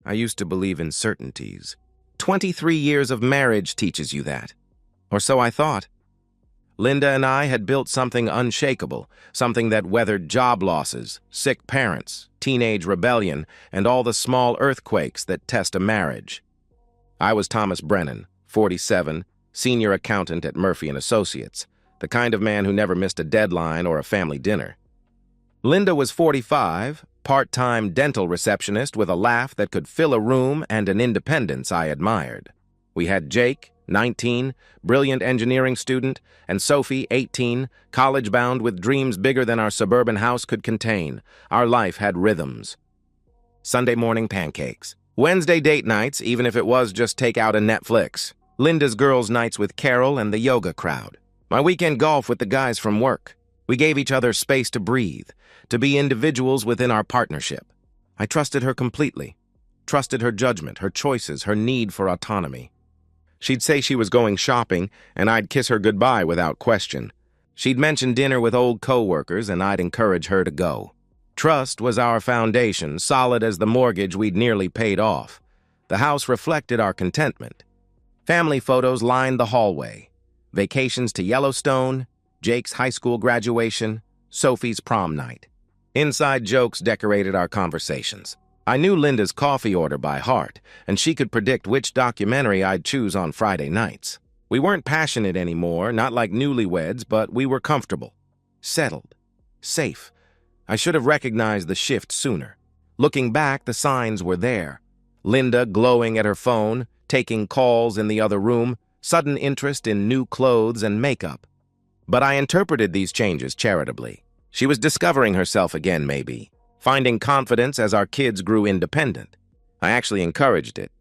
I used to believe in certainties. 23 years of marriage teaches you that. Or so I thought. Linda and I had built something unshakable, something that weathered job losses, sick parents, teenage rebellion, and all the small earthquakes that test a marriage. I was Thomas Brennan, 47, senior accountant at Murphy & Associates, the kind of man who never missed a deadline or a family dinner. Linda was 45, part-time dental receptionist with a laugh that could fill a room and an independence I admired. We had Jake, 19, brilliant engineering student, and Sophie, 18, college-bound with dreams bigger than our suburban house could contain. Our life had rhythms. Sunday morning pancakes. Wednesday date nights, even if it was just takeout and Netflix. Linda's girls' nights with Carol and the yoga crowd. My weekend golf with the guys from work. We gave each other space to breathe, to be individuals within our partnership. I trusted her completely. Trusted her judgment, her choices, her need for autonomy. She'd say she was going shopping, and I'd kiss her goodbye without question. She'd mention dinner with old co-workers, and I'd encourage her to go. Trust was our foundation, solid as the mortgage we'd nearly paid off. The house reflected our contentment. Family photos lined the hallway. Vacations to Yellowstone, Jake's high school graduation, Sophie's prom night. Inside jokes decorated our conversations. I knew Linda's coffee order by heart, and she could predict which documentary I'd choose on Friday nights. We weren't passionate anymore, not like newlyweds, but we were comfortable, settled, safe. I should have recognized the shift sooner. Looking back, the signs were there. Linda glowing at her phone, taking calls in the other room, sudden interest in new clothes and makeup. But I interpreted these changes charitably. She was discovering herself again, maybe, finding confidence as our kids grew independent. I actually encouraged it,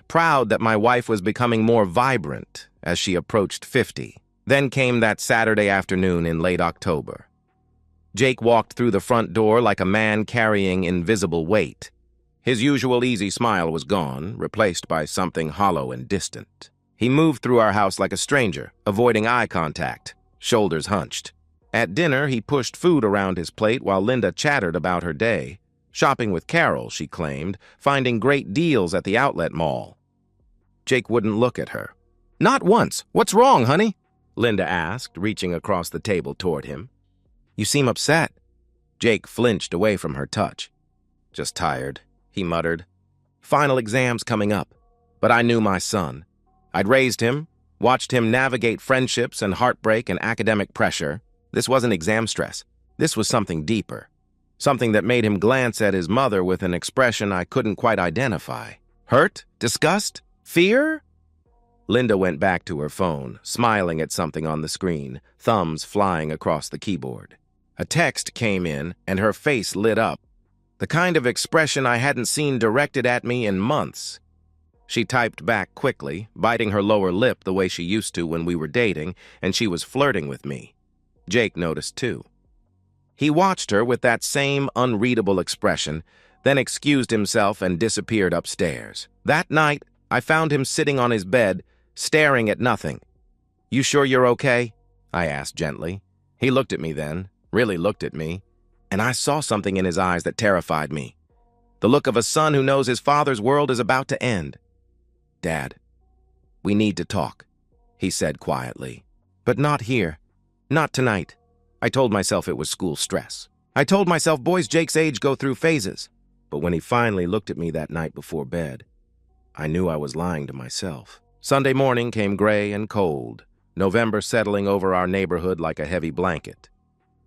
proud that my wife was becoming more vibrant as she approached 50. Then came that Saturday afternoon in late October. Jake walked through the front door like a man carrying invisible weight. His usual easy smile was gone, replaced by something hollow and distant. He moved through our house like a stranger, avoiding eye contact, shoulders hunched. At dinner, he pushed food around his plate while Linda chattered about her day. Shopping with Carol, she claimed, finding great deals at the outlet mall. Jake wouldn't look at her. "Not once. What's wrong, honey?" Linda asked, reaching across the table toward him. "You seem upset." Jake flinched away from her touch. "Just tired," he muttered. "Final exams coming up. But I knew my son. I'd raised him, watched him navigate friendships and heartbreak and academic pressure. This wasn't exam stress. This was something deeper. Something that made him glance at his mother with an expression I couldn't quite identify. Hurt? Disgust? Fear? Linda went back to her phone, smiling at something on the screen, thumbs flying across the keyboard. A text came in, and her face lit up. The kind of expression I hadn't seen directed at me in months. She typed back quickly, biting her lower lip the way she used to when we were dating, and she was flirting with me. Jake noticed too. He watched her with that same unreadable expression, then excused himself and disappeared upstairs. That night, I found him sitting on his bed, staring at nothing. "You sure you're okay?" I asked gently. He looked at me then, really looked at me, and I saw something in his eyes that terrified me. The look of a son who knows his father's world is about to end. "Dad, we need to talk," he said quietly. "But not here. Not tonight." I told myself it was school stress. I told myself boys Jake's age go through phases. But when he finally looked at me that night before bed, I knew I was lying to myself. Sunday morning came gray and cold, November settling over our neighborhood like a heavy blanket.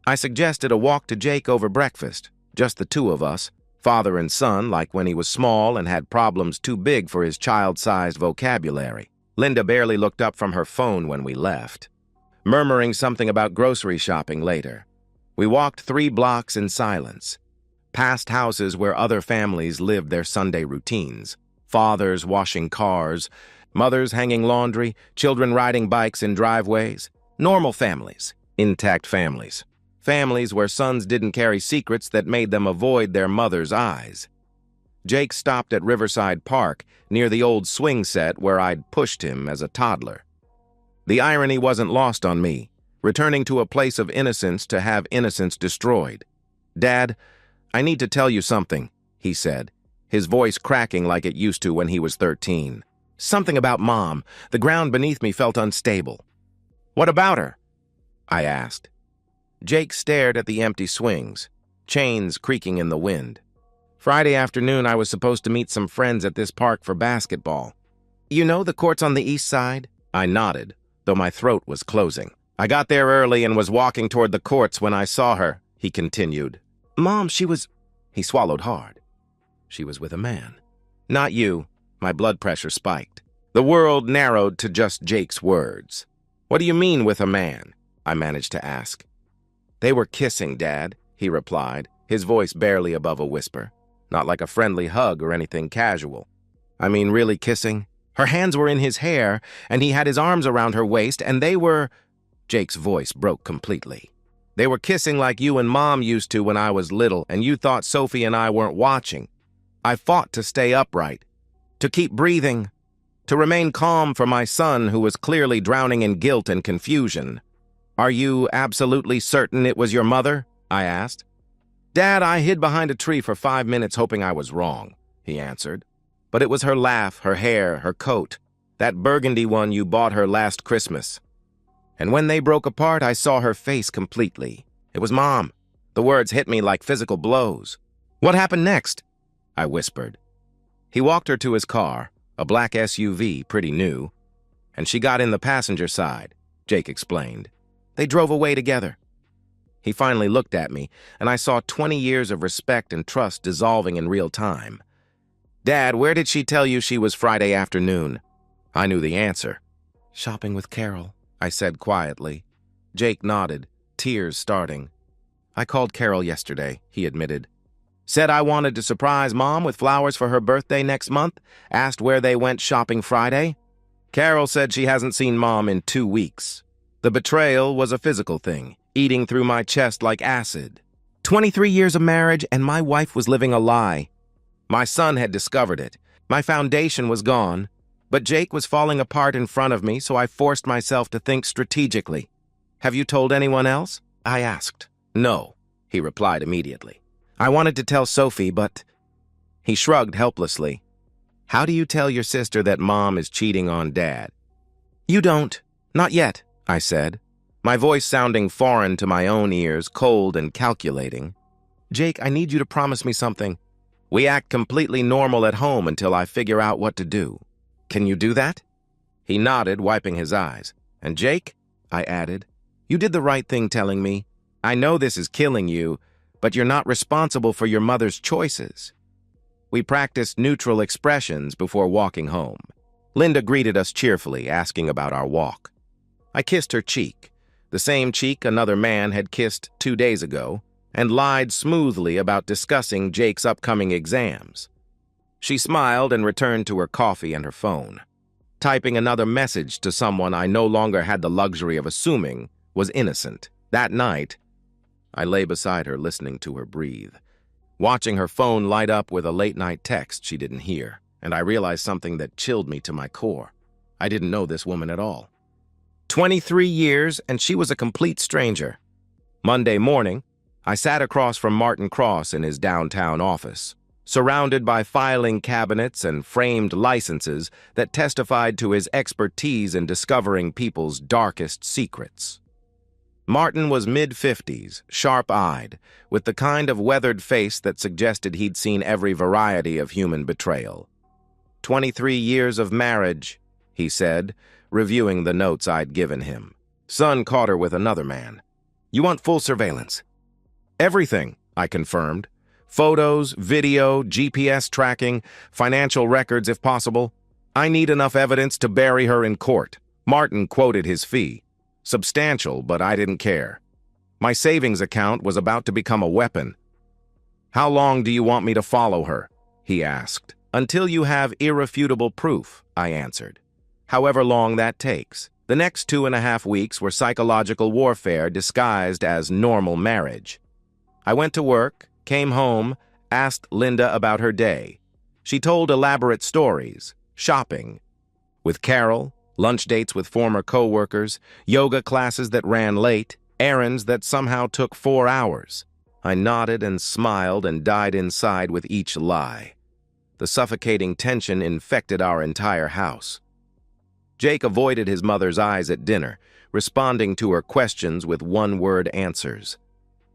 I suggested a walk to Jake over breakfast, just the two of us, father and son, like when he was small and had problems too big for his child-sized vocabulary. Linda barely looked up from her phone when we left, murmuring something about grocery shopping later. We walked 3 blocks in silence, past houses where other families lived their Sunday routines. Fathers washing cars, mothers hanging laundry, children riding bikes in driveways. Normal families, intact families. Families where sons didn't carry secrets that made them avoid their mother's eyes. Jake stopped at Riverside Park, near the old swing set where I'd pushed him as a toddler. The irony wasn't lost on me, returning to a place of innocence to have innocence destroyed. "Dad, I need to tell you something," he said. his voice cracking like it used to when he was 13. Something about Mom. The ground beneath me felt unstable. "What about her?" I asked. Jake stared at the empty swings, chains creaking in the wind. "Friday afternoon, I was supposed to meet some friends at this park for basketball. You know the courts on the east side?" I nodded, though my throat was closing. "I got there early and was walking toward the courts when I saw her," he continued. "Mom, she was—" He swallowed hard. "She was with a man." "Not you." My blood pressure spiked. The world narrowed to just Jake's words. "What do you mean with a man?" I managed to ask. "They were kissing, Dad," he replied, his voice barely above a whisper. Not like a friendly hug or anything casual. "I mean really kissing. Her hands were in his hair, and he had his arms around her waist, and they were—" Jake's voice broke completely. "They were kissing like you and Mom used to when I was little, and you thought Sophie and I weren't watching. I fought to stay upright, to keep breathing, to remain calm for my son who was clearly drowning in guilt and confusion." "Are you absolutely certain it was your mother?" I asked. "Dad, I hid behind a tree for 5 minutes hoping I was wrong," he answered. "But it was her laugh, her hair, her coat, that burgundy one you bought her last Christmas. And when they broke apart, I saw her face completely. It was Mom." The words hit me like physical blows. "What happened next?" I whispered. He walked her to his car, a black SUV, pretty new, and she got in the passenger side, Jake explained. They drove away together. He finally looked at me, and I saw 20 years of respect and trust dissolving in real time. "Dad, where did she tell you she was Friday afternoon?" I knew the answer. "Shopping with Carol," I said quietly. Jake nodded, tears starting. "I called Carol yesterday," he admitted. "Said I wanted to surprise Mom with flowers for her birthday next month, asked where they went shopping Friday. Carol said she hasn't seen Mom in 2 weeks. The betrayal was a physical thing, eating through my chest like acid. 23 years of marriage, and my wife was living a lie. My son had discovered it. My foundation was gone, but Jake was falling apart in front of me, so I forced myself to think strategically. "Have you told anyone else?" I asked. "No," he replied immediately. "I wanted to tell Sophie, but—" He shrugged helplessly. "How do you tell your sister that Mom is cheating on Dad?" "You don't. Not yet," I said, my voice sounding foreign to my own ears, cold and calculating. "Jake, I need you to promise me something. We act completely normal at home until I figure out what to do. Can you do that?" He nodded, wiping his eyes. "And Jake," I added, "you did the right thing telling me. I know this is killing you, but you're not responsible for your mother's choices." We practiced neutral expressions before walking home. Linda greeted us cheerfully, asking about our walk. I kissed her cheek, the same cheek another man had kissed 2 days ago, and lied smoothly about discussing Jake's upcoming exams. She smiled and returned to her coffee and her phone. Typing another message to someone I no longer had the luxury of assuming was innocent. That night, I lay beside her listening to her breathe, watching her phone light up with a late-night text she didn't hear, and I realized something that chilled me to my core. I didn't know this woman at all. 23 years, and she was a complete stranger. Monday morning, I sat across from Martin Cross in his downtown office, surrounded by filing cabinets and framed licenses that testified to his expertise in discovering people's darkest secrets. Martin was mid-50s, sharp-eyed, with the kind of weathered face that suggested he'd seen every variety of human betrayal. 23 years of marriage, he said, reviewing the notes I'd given him. Son caught her with another man. "You want full surveillance?" "Everything," I confirmed. "Photos, video, GPS tracking, financial records if possible. I need enough evidence to bury her in court." Martin quoted his fee. Substantial, but I didn't care. My savings account was about to become a weapon. "How long do you want me to follow her?" he asked. "Until you have irrefutable proof," I answered. "However long that takes." The next 2.5 weeks were psychological warfare disguised as normal marriage. I went to work, came home, asked Linda about her day. She told elaborate stories, shopping with Carol, lunch dates with former co-workers, yoga classes that ran late, errands that somehow took 4 hours. I nodded and smiled and died inside with each lie. The suffocating tension infected our entire house. Jake avoided his mother's eyes at dinner, responding to her questions with one-word answers.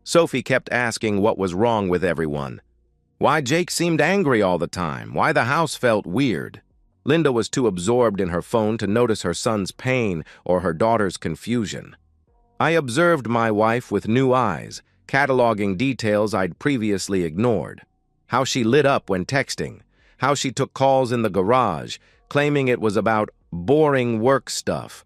Sophie kept asking what was wrong with everyone. Why Jake seemed angry all the time, why the house felt weird. Linda was too absorbed in her phone to notice her son's pain or her daughter's confusion. I observed my wife with new eyes, cataloging details I'd previously ignored. How she lit up when texting, how she took calls in the garage, claiming it was about boring work stuff,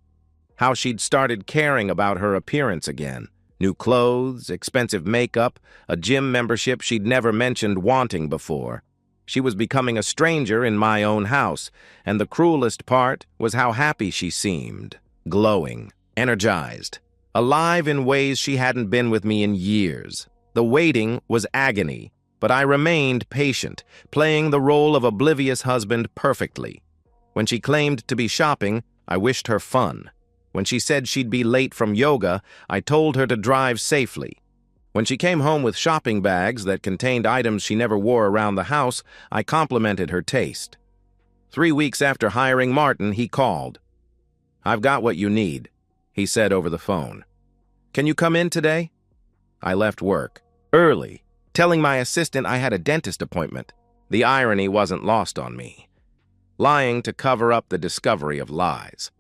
how she'd started caring about her appearance again. New clothes, expensive makeup, a gym membership she'd never mentioned wanting before. She was becoming a stranger in my own house, and the cruelest part was how happy she seemed, glowing, energized, alive in ways she hadn't been with me in years. The waiting was agony, but I remained patient, playing the role of oblivious husband perfectly. When she claimed to be shopping, I wished her fun. When she said she'd be late from yoga, I told her to drive safely. When she came home with shopping bags that contained items she never wore around the house, I complimented her taste. 3 weeks after hiring Martin, he called. "I've got what you need," he said over the phone. "Can you come in today?" I left work, early, telling my assistant I had a dentist appointment. The irony wasn't lost on me. Lying to cover up the discovery of lies.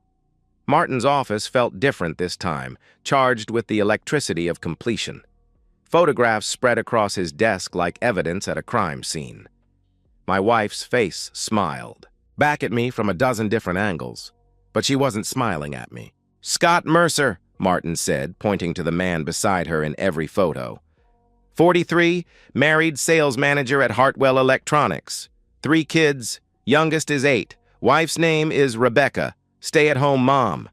Martin's office felt different this time, charged with the electricity of completion. Photographs spread across his desk like evidence at a crime scene. My wife's face smiled, back at me from a dozen different angles, but she wasn't smiling at me. "Scott Mercer," Martin said, pointing to the man beside her in every photo. 43, married sales manager at Hartwell Electronics. 3 kids, youngest is 8. Wife's name is Rebecca, stay-at-home mom.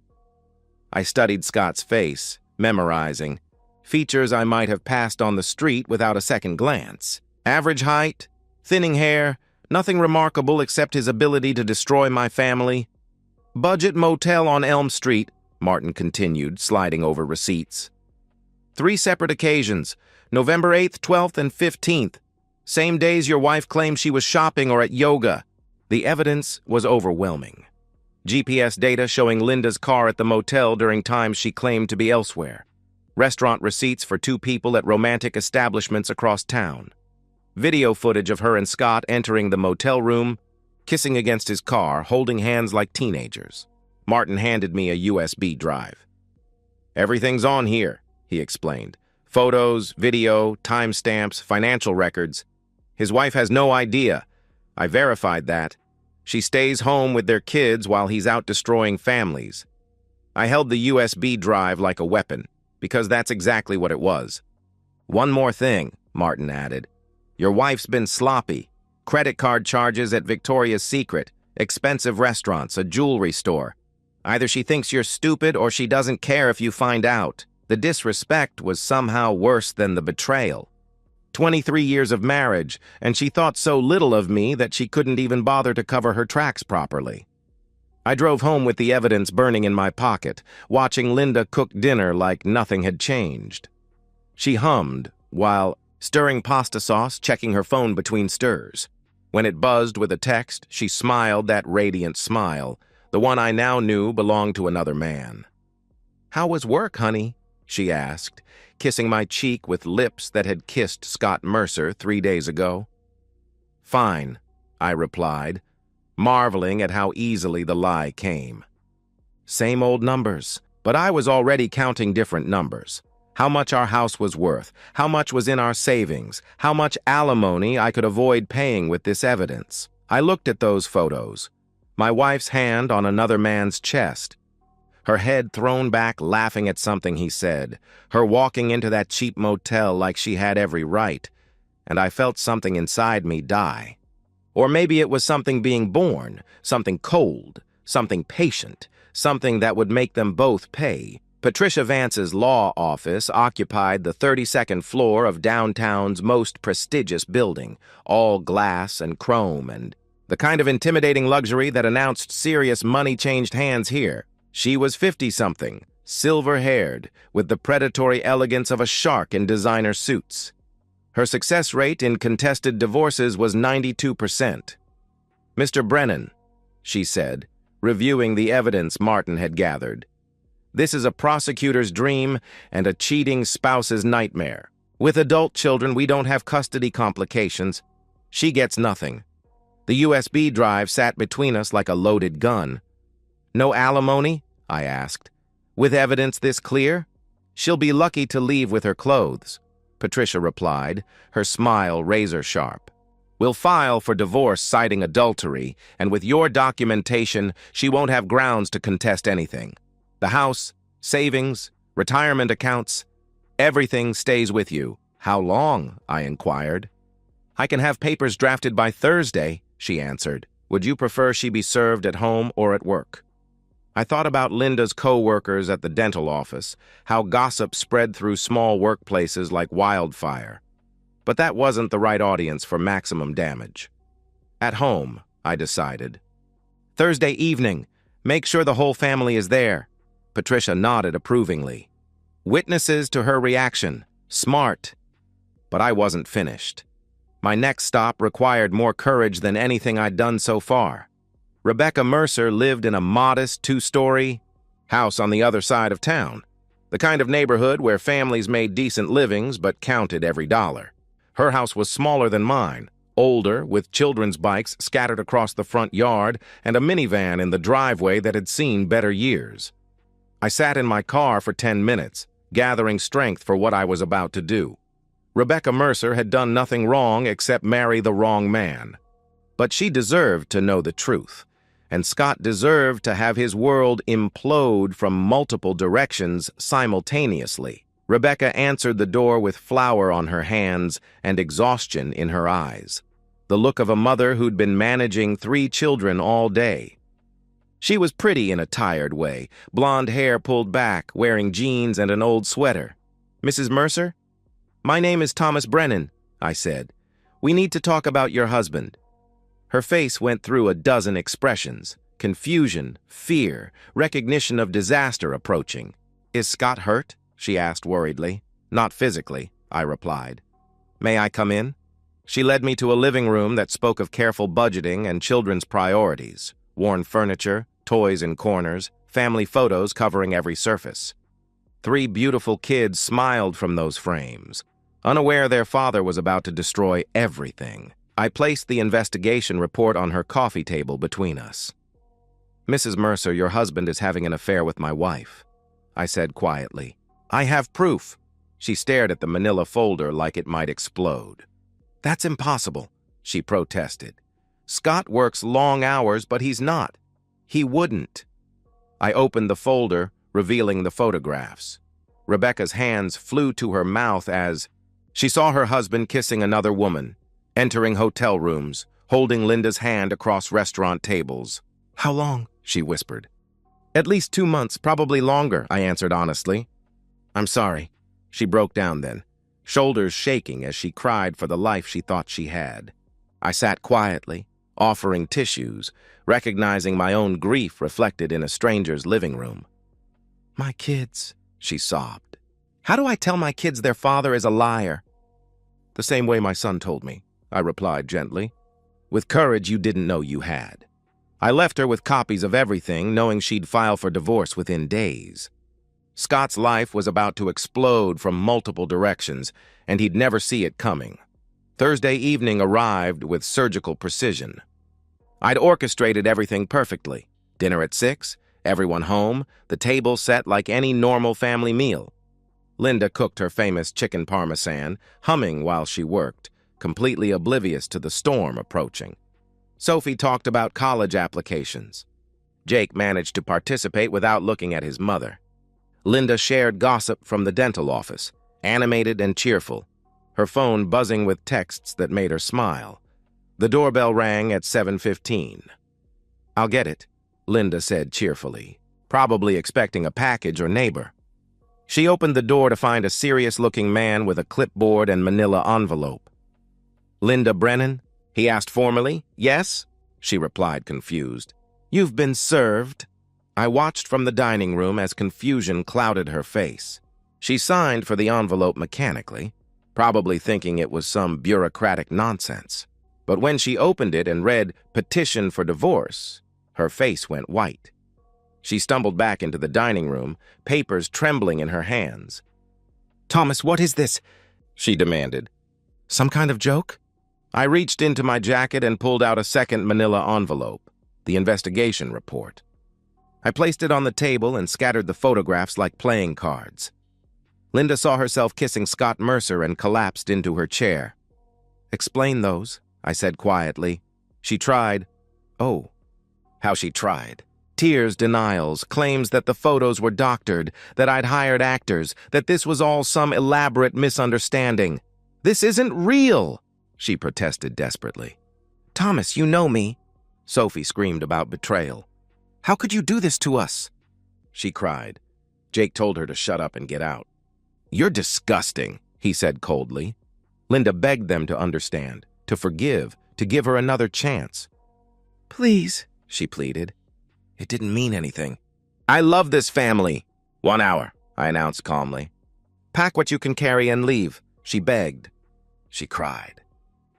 I studied Scott's face, memorizing features I might have passed on the street without a second glance. Average height, thinning hair, nothing remarkable except his ability to destroy my family. Budget motel on Elm Street, Martin continued, sliding over receipts. 3 separate occasions, November 8th, 12th, and 15th. Same days your wife claimed she was shopping or at yoga. The evidence was overwhelming. GPS data showing Linda's car at the motel during times she claimed to be elsewhere. Restaurant receipts for 2 people at romantic establishments across town. Video footage of her and Scott entering the motel room, kissing against his car, holding hands like teenagers. Martin handed me a USB drive. "Everything's on here," he explained. "Photos, video, timestamps, financial records. His wife has no idea. I verified that. She stays home with their kids while he's out destroying families." I held the USB drive like a weapon, because that's exactly what it was. "One more thing," Martin added. "Your wife's been sloppy. Credit card charges at Victoria's Secret, expensive restaurants, a jewelry store. Either she thinks you're stupid or she doesn't care if you find out. The disrespect was somehow worse than the betrayal. 23 years of marriage, and she thought so little of me that she couldn't even bother to cover her tracks properly." I drove home with the evidence burning in my pocket, watching Linda cook dinner like nothing had changed. She hummed while stirring pasta sauce, checking her phone between stirs. When it buzzed with a text, she smiled that radiant smile, the one I now knew belonged to another man. "How was work, honey?" she asked, kissing my cheek with lips that had kissed Scott Mercer 3 days ago. "Fine," I replied, marveling at how easily the lie came. Same old numbers, but I was already counting different numbers. How much our house was worth, how much was in our savings, how much alimony I could avoid paying with this evidence. I looked at those photos, my wife's hand on another man's chest, her head thrown back laughing at something he said, her walking into that cheap motel like she had every right, and I felt something inside me die. Or maybe it was something being born, something cold, something patient, something that would make them both pay. Patricia Vance's law office occupied the 32nd floor of downtown's most prestigious building, all glass and chrome and the kind of intimidating luxury that announced serious money changed hands here. She was 50-something, silver-haired, with the predatory elegance of a shark in designer suits. Her success rate in contested divorces was 92%. "Mr. Brennan," she said, reviewing the evidence Martin had gathered. "This is a prosecutor's dream and a cheating spouse's nightmare. With adult children, we don't have custody complications. She gets nothing. The USB drive sat between us like a loaded gun." "No alimony?" I asked. "With evidence this clear? She'll be lucky to leave with her clothes," Patricia replied, her smile razor-sharp. "We'll file for divorce citing adultery, and with your documentation, she won't have grounds to contest anything. The house, savings, retirement accounts, everything stays with you." "How long?" I inquired. "I can have papers drafted by Thursday," she answered. "Would you prefer she be served at home or at work?" I thought about Linda's co-workers at the dental office, how gossip spread through small workplaces like wildfire. But that wasn't the right audience for maximum damage. "At home," I decided. "Thursday evening. Make sure the whole family is there." Patricia nodded approvingly. Witnesses to her reaction. Smart. But I wasn't finished. My next stop required more courage than anything I'd done so far. Rebecca Mercer lived in a modest two-story house on the other side of town, the kind of neighborhood where families made decent livings but counted every dollar. Her house was smaller than mine, older, with children's bikes scattered across the front yard and a minivan in the driveway that had seen better years. I sat in my car for 10 minutes, gathering strength for what I was about to do. Rebecca Mercer had done nothing wrong except marry the wrong man. But she deserved to know the truth, and Scott deserved to have his world implode from multiple directions simultaneously. Rebecca answered the door with flour on her hands and exhaustion in her eyes, the look of a mother who'd been managing 3 children all day. She was pretty in a tired way, blonde hair pulled back, wearing jeans and an old sweater. "Mrs. Mercer?" "My name is Thomas Brennan," I said. "We need to talk about your husband." Her face went through a dozen expressions: confusion, fear, recognition of disaster approaching. "Is Scott hurt?" she asked worriedly. "Not physically," I replied. "May I come in?" She led me to a living room that spoke of careful budgeting and children's priorities: worn furniture, toys in corners, family photos covering every surface. 3 beautiful kids smiled from those frames, unaware their father was about to destroy everything. I placed the investigation report on her coffee table between us. "Mrs. Mercer, your husband is having an affair with my wife," I said quietly. "I have proof." She stared at the manila folder like it might explode. "That's impossible," she protested. "Scott works long hours, but he's not. He wouldn't." I opened the folder, revealing the photographs. Rebecca's hands flew to her mouth as she saw her husband kissing another woman, entering hotel rooms, holding Linda's hand across restaurant tables. "How long?" she whispered. "At least 2 months, probably longer," I answered honestly. "I'm sorry." She broke down then, shoulders shaking as she cried for the life she thought she had. I sat quietly, offering tissues, recognizing my own grief reflected in a stranger's living room. "My kids," she sobbed. "How do I tell my kids their father is a liar?" "The same way my son told me," I replied gently. "With courage you didn't know you had." I left her with copies of everything, knowing she'd file for divorce within days. Scott's life was about to explode from multiple directions, and he'd never see it coming. Thursday evening arrived with surgical precision. I'd orchestrated everything perfectly. Dinner at 6, everyone home, the table set like any normal family meal. Linda cooked her famous chicken parmesan, humming while she worked, completely oblivious to the storm approaching. Sophie talked about college applications. Jake managed to participate without looking at his mother. Linda shared gossip from the dental office, animated and cheerful, her phone buzzing with texts that made her smile. The doorbell rang at 7:15. "I'll get it," Linda said cheerfully, probably expecting a package or neighbor. She opened the door to find a serious-looking man with a clipboard and manila envelope. "Linda Brennan?" he asked formally. "Yes?" she replied confused. "You've been served." I watched from the dining room as confusion clouded her face. She signed for the envelope mechanically, probably thinking it was some bureaucratic nonsense. But when she opened it and read "Petition for Divorce," her face went white. She stumbled back into the dining room, papers trembling in her hands. "Thomas, what is this?" she demanded. "Some kind of joke?" I reached into my jacket and pulled out a second manila envelope, the investigation report. I placed it on the table and scattered the photographs like playing cards. Linda saw herself kissing Scott Mercer and collapsed into her chair. "Explain those," I said quietly. She tried. Oh, how she tried. Tears, denials, claims that the photos were doctored, that I'd hired actors, that this was all some elaborate misunderstanding. "This isn't real," she protested desperately. "Thomas, you know me." Sophie screamed about betrayal. "How could you do this to us?" she cried. Jake told her to shut up and get out. "You're disgusting," he said coldly. Linda begged them to understand, to forgive, to give her another chance. "Please," she pleaded. "It didn't mean anything." "I love this family." "1 hour," I announced calmly. "Pack what you can carry and leave," she begged. She cried.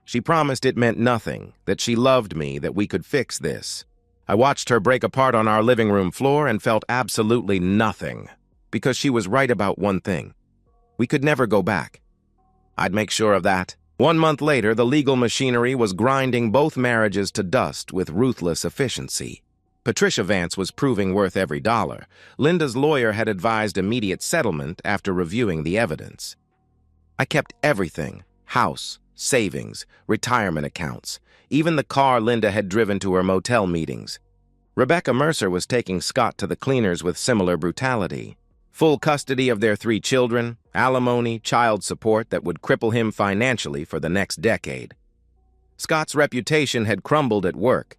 She promised it meant nothing, that she loved me, that we could fix this. I watched her break apart on our living room floor and felt absolutely nothing, because she was right about one thing. We could never go back. I'd make sure of that. 1 month later, the legal machinery was grinding both marriages to dust with ruthless efficiency. Patricia Vance was proving worth every dollar. Linda's lawyer had advised immediate settlement after reviewing the evidence. I kept everything: house, savings, retirement accounts, even the car Linda had driven to her motel meetings. Rebecca Mercer was taking Scott to the cleaners with similar brutality. Full custody of their 3 children, alimony, child support that would cripple him financially for the next decade. Scott's reputation had crumbled at work.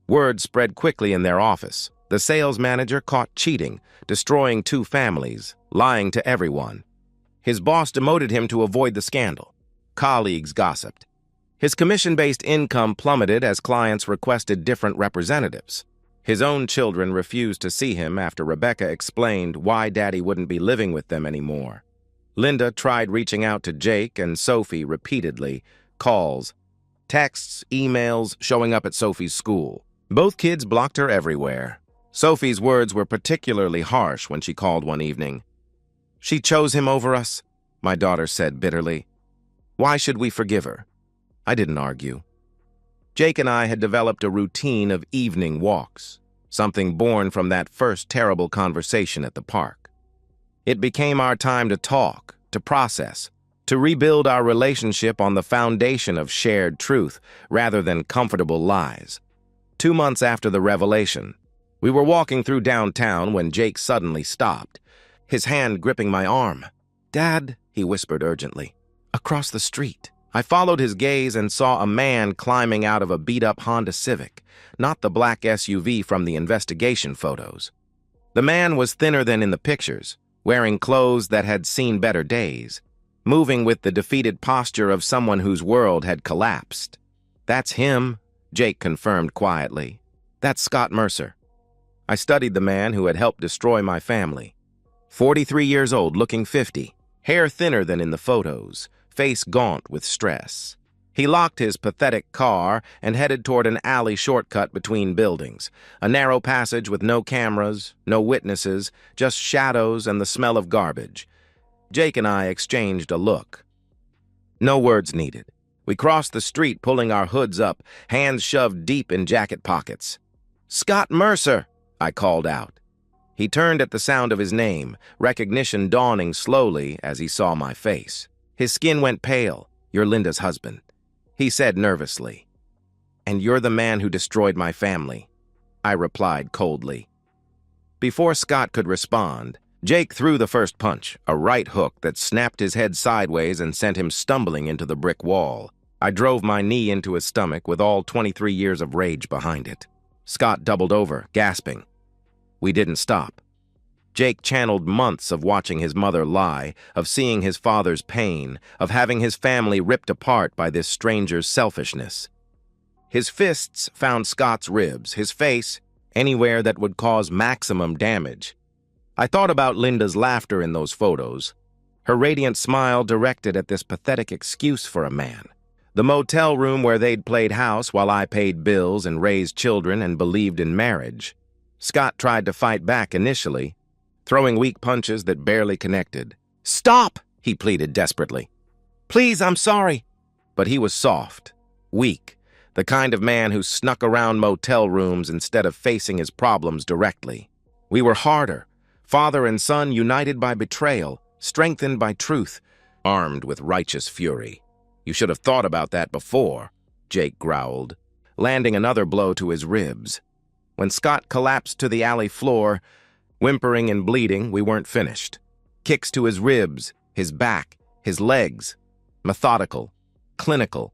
Word spread quickly in their office. The sales manager caught cheating, destroying 2 families, lying to everyone. His boss demoted him to avoid the scandal. Colleagues gossiped. His commission-based income plummeted as clients requested different representatives. His own children refused to see him after Rebecca explained why Daddy wouldn't be living with them anymore. Linda tried reaching out to Jake and Sophie repeatedly. Calls, texts, emails, showing up at Sophie's school. Both kids blocked her everywhere. Sophie's words were particularly harsh when she called one evening. "She chose him over us," my daughter said bitterly. "Why should we forgive her?" I didn't argue. Jake and I had developed a routine of evening walks, something born from that first terrible conversation at the park. It became our time to talk, to process, to rebuild our relationship on the foundation of shared truth rather than comfortable lies. 2 months after the revelation, we were walking through downtown when Jake suddenly stopped, his hand gripping my arm. "Dad," he whispered urgently, "across the street." I followed his gaze and saw a man climbing out of a beat-up Honda Civic, not the black SUV from the investigation photos. The man was thinner than in the pictures, wearing clothes that had seen better days, moving with the defeated posture of someone whose world had collapsed. "That's him," Jake confirmed quietly. "That's Scott Mercer." I studied the man who had helped destroy my family. 43 years old, looking 50, hair thinner than in the photos, face gaunt with stress. He locked his pathetic car and headed toward an alley shortcut between buildings, a narrow passage with no cameras, no witnesses, just shadows and the smell of garbage. Jake and I exchanged a look. No words needed. We crossed the street pulling our hoods up, hands shoved deep in jacket pockets. "Scott Mercer!" I called out. He turned at the sound of his name, recognition dawning slowly as he saw my face. His skin went pale. "You're Linda's husband," he said nervously. "And you're the man who destroyed my family," I replied coldly. Before Scott could respond, Jake threw the first punch, a right hook that snapped his head sideways and sent him stumbling into the brick wall. I drove my knee into his stomach with all 23 years of rage behind it. Scott doubled over, gasping. We didn't stop. Jake channeled months of watching his mother lie, of seeing his father's pain, of having his family ripped apart by this stranger's selfishness. His fists found Scott's ribs, his face, anywhere that would cause maximum damage. I thought about Linda's laughter in those photos, her radiant smile directed at this pathetic excuse for a man. The motel room where they'd played house while I paid bills and raised children and believed in marriage. Scott tried to fight back initially, throwing weak punches that barely connected. "Stop!" he pleaded desperately. "Please, I'm sorry." But he was soft, weak, the kind of man who snuck around motel rooms instead of facing his problems directly. We were harder, father and son united by betrayal, strengthened by truth, armed with righteous fury. "You should have thought about that before," Jake growled, landing another blow to his ribs. When Scott collapsed to the alley floor, whimpering and bleeding, we weren't finished. Kicks to his ribs, his back, his legs. Methodical, clinical.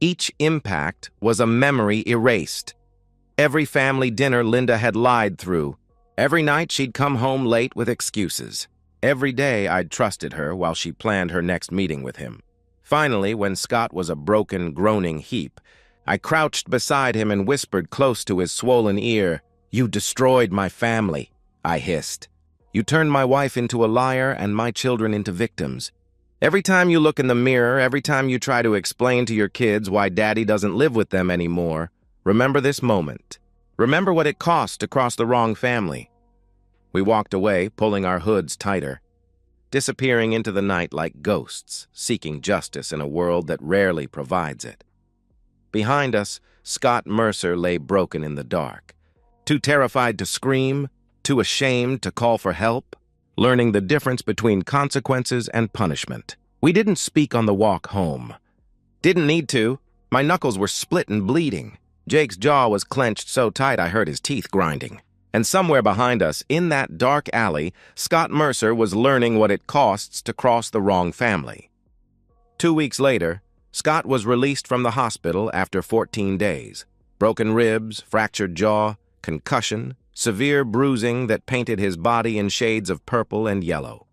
Each impact was a memory erased. Every family dinner Linda had lied through. Every night she'd come home late with excuses. Every day I'd trusted her while she planned her next meeting with him. Finally, when Scott was a broken, groaning heap, I crouched beside him and whispered close to his swollen ear, "You destroyed my family," I hissed. "You turned my wife into a liar and my children into victims. Every time you look in the mirror, every time you try to explain to your kids why Daddy doesn't live with them anymore, remember this moment. Remember what it cost to cross the wrong family." We walked away, pulling our hoods tighter, disappearing into the night like ghosts, seeking justice in a world that rarely provides it. Behind us, Scott Mercer lay broken in the dark, too terrified to scream, too ashamed to call for help, learning the difference between consequences and punishment. We didn't speak on the walk home. Didn't need to. My knuckles were split and bleeding. Jake's jaw was clenched so tight I heard his teeth grinding. And somewhere behind us, in that dark alley, Scott Mercer was learning what it costs to cross the wrong family. 2 weeks later, Scott was released from the hospital after 14 days. Broken ribs, fractured jaw, concussion, severe bruising that painted his body in shades of purple and yellow.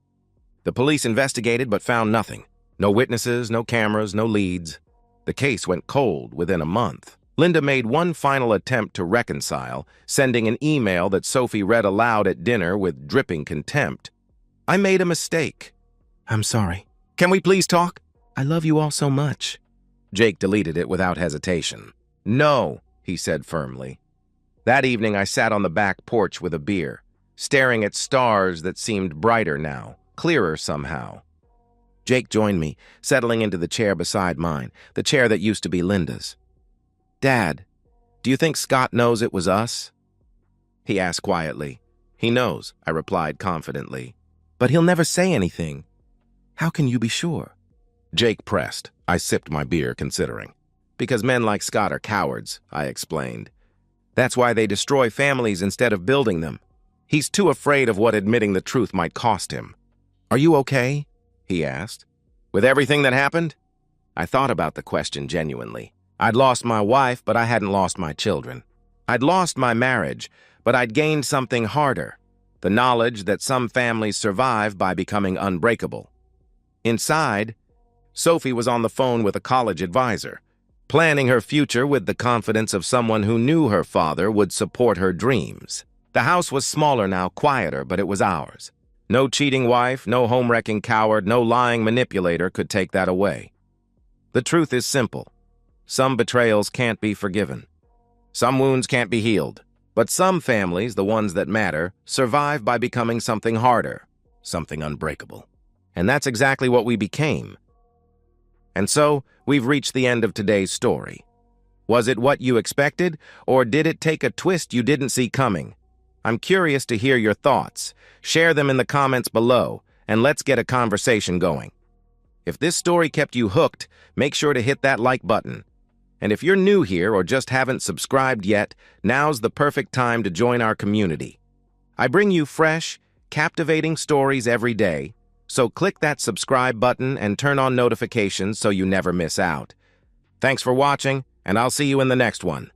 The police investigated but found nothing. No witnesses, no cameras, no leads. The case went cold within a month. Linda made one final attempt to reconcile, sending an email that Sophie read aloud at dinner with dripping contempt. "I made a mistake. I'm sorry. Can we please talk? I love you all so much." Jake deleted it without hesitation. "No," he said firmly. That evening I sat on the back porch with a beer, staring at stars that seemed brighter now, clearer somehow. Jake joined me, settling into the chair beside mine, the chair that used to be Linda's. "Dad, do you think Scott knows it was us?" he asked quietly. "He knows," I replied confidently. "But he'll never say anything. How can you be sure?" Jake pressed. I sipped my beer, considering. "Because men like Scott are cowards," I explained. "That's why they destroy families instead of building them. He's too afraid of what admitting the truth might cost him." "Are you okay?" he asked. "With everything that happened?" I thought about the question genuinely. I'd lost my wife, but I hadn't lost my children. I'd lost my marriage, but I'd gained something harder, the knowledge that some families survive by becoming unbreakable. Inside, Sophie was on the phone with a college advisor, planning her future with the confidence of someone who knew her father would support her dreams. The house was smaller now, quieter, but it was ours. No cheating wife, no home-wrecking coward, no lying manipulator could take that away. The truth is simple. Some betrayals can't be forgiven. Some wounds can't be healed. But some families, the ones that matter, survive by becoming something harder, something unbreakable. And that's exactly what we became. And so, we've reached the end of today's story. Was it what you expected, or did it take a twist you didn't see coming? I'm curious to hear your thoughts. Share them in the comments below, and let's get a conversation going. If this story kept you hooked, make sure to hit that like button. And if you're new here or just haven't subscribed yet, now's the perfect time to join our community. I bring you fresh, captivating stories every day, so click that subscribe button and turn on notifications so you never miss out. Thanks for watching, and I'll see you in the next one.